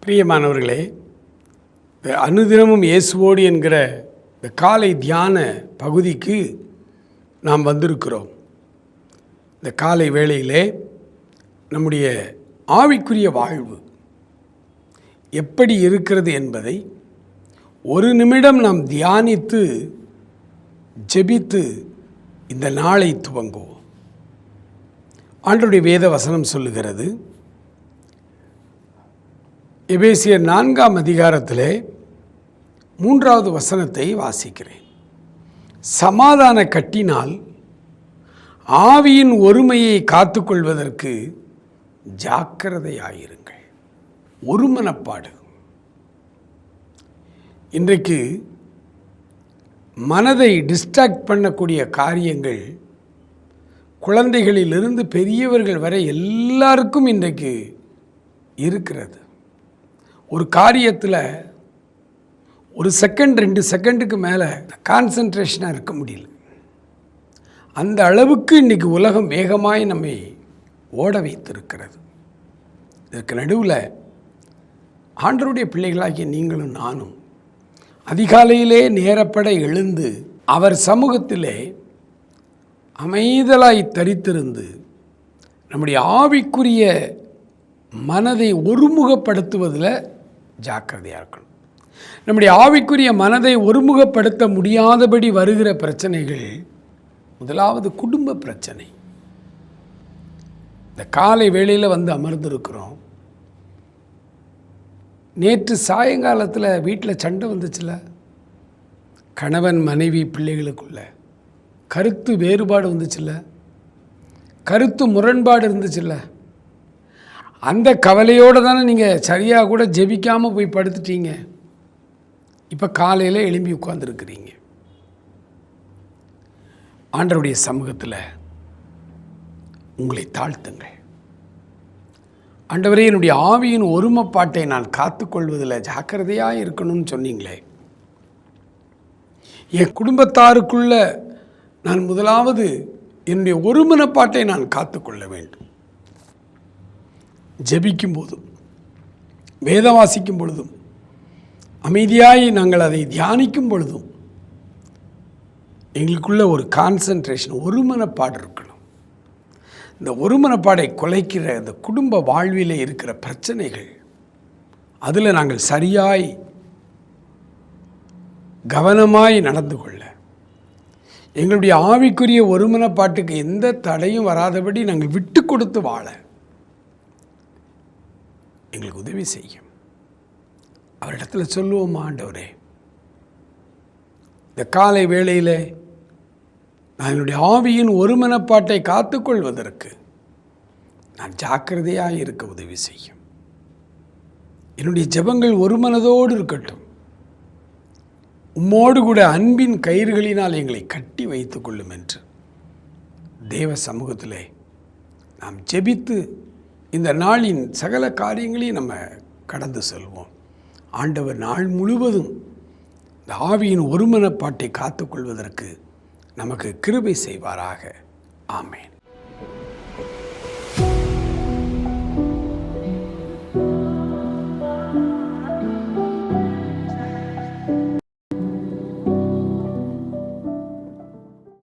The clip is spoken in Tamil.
பிரியமானவர்களே, அனுதினமும் இயேசுவோடு என்கிற இந்த காலை தியான பகுதிக்கு நாம் வந்திருக்கிறோம். இந்த காலை வேளையிலே நம்முடைய ஆவிக்குரிய வாழ்வு எப்படி இருக்கிறது என்பதை ஒரு நிமிடம் நாம் தியானித்து ஜெபித்து இந்த நாளை துவங்குவோம். ஆண்டவருடைய வேத வசனம் சொல்லுகிறது, எபேசியர் 4ஆம் அதிகாரத்திலே 3வது வசனத்தை வாசிக்கிறேன். சமாதான கட்டினால் ஆவியின் ஒருமையை காத்துக்கொள்வதற்கு ஜாக்கிரதையாயிருங்கள். ஒருமனப்பாடு. இன்றைக்கு மனதை டிஸ்ட்ராக்ட் பண்ணக்கூடிய காரியங்கள் குழந்தைகளிலிருந்து பெரியவர்கள் வரை எல்லாருக்கும் இன்றைக்கு இருக்கிறது. ஒரு காரியத்தில் ஒரு செகண்ட் 2 செகண்டுக்கு மேலே கான்சன்ட்ரேஷனாக இருக்க முடியல. அந்த அளவுக்கு இன்றைக்கி உலகம் வேகமாய் நம்மை ஓட வைத்திருக்கிறது. இதற்கு நடுவில் ஆண்டவருடைய பிள்ளைகளாகிய நீங்களும் நானும் அதிகாலையிலே நேரப்பட எழுந்து அவர் சமூகத்திலே அமைதலாய் தரித்திருந்து நம்முடைய ஆவிக்குரிய மனதை ஒருமுகப்படுத்துவதில் ஜாக்கிரதையாக இருக்கணும். நம்முடைய ஆவிக்குரிய மனதை ஒருமுகப்படுத்த முடியாதபடி வருகிற பிரச்சனைகள், முதலாவது குடும்ப பிரச்சனை. இந்த காலை வேளையில் வந்து அமர்ந்திருக்கிறோம். நேற்று சாயங்காலத்தில் வீட்டில் சண்டை வந்துச்சுல, கணவன் மனைவி பிள்ளைகளுக்குள்ள கருத்து வேறுபாடு வந்துச்சுல்ல, கருத்து முரண்பாடு இருந்துச்சுல்ல, அந்த கவலையோடு தானே நீங்கள் சரியாக கூட ஜெபிக்காமல் போய் படுத்துட்டீங்க. இப்போ காலையில் எழும்பி உட்கார்ந்துருக்கிறீங்க. ஆண்டவருடைய சமூகத்தில் உங்களை தாழ்த்துங்கள். ஆண்டவரே, என்னுடைய ஆவியின் ஒருமைப்பாட்டை நான் காத்துக்கொள்வதில் ஜாக்கிரதையாக இருக்கணும்னு சொன்னீங்களே, என் குடும்பத்தாருக்குள்ள நான் முதலாவது என்னுடைய ஒருமனப்பாட்டை நான் காத்துக்கொள்ள வேண்டும். ஜெபிக்கும் போதும் வேதம் வாசிக்கும் பொழுதும் அமைதியாய் நாங்கள் அதை தியானிக்கும் பொழுதும் எங்களுக்குள்ள ஒரு கான்சன்ட்ரேஷன், ஒருமனப்பாடு இருக்கணும். இந்த ஒருமனப்பாடை குலைக்கிற இந்த குடும்ப வாழ்வில் இருக்கிற பிரச்சனைகள், அதில் நாங்கள் சரியாய் கவனமாய் நடந்து கொள்ள, எங்களுடைய ஆவிக்குரிய ஒருமனப்பாட்டுக்கு எந்த தடையும் வராதபடி நாங்கள் விட்டு கொடுத்து வாழ எங்களுக்கு உதவி செய்யும். அவரிடத்தில் சொல்லுவோம், ஆண்டவரே, இந்த காலை வேளையில் நான் என்னுடைய ஆவியின் ஒருமனப்பாட்டை காத்துக்கொள்வதற்கு நான் ஜாக்கிரதையாக இருக்க உதவி செய்யும். என்னுடைய ஜெபங்கள் ஒருமனதோடு இருக்கட்டும். உம்மோடு கூட அன்பின் கயிறுகளினால் எங்களை கட்டி வைத்து கொள்ளும் என்று தேவ சமூகத்திலே நாம் ஜெபித்து இந்த நாளின் சகல காரியங்களையும் நம்ம கடந்து செல்வோம். ஆண்டவர் நாள் முழுவதும் இந்த ஆவியின் ஒருமனப்பாட்டை காத்துக்கொள்வதற்கு நமக்கு கிருபை செய்வாராக. ஆமென்.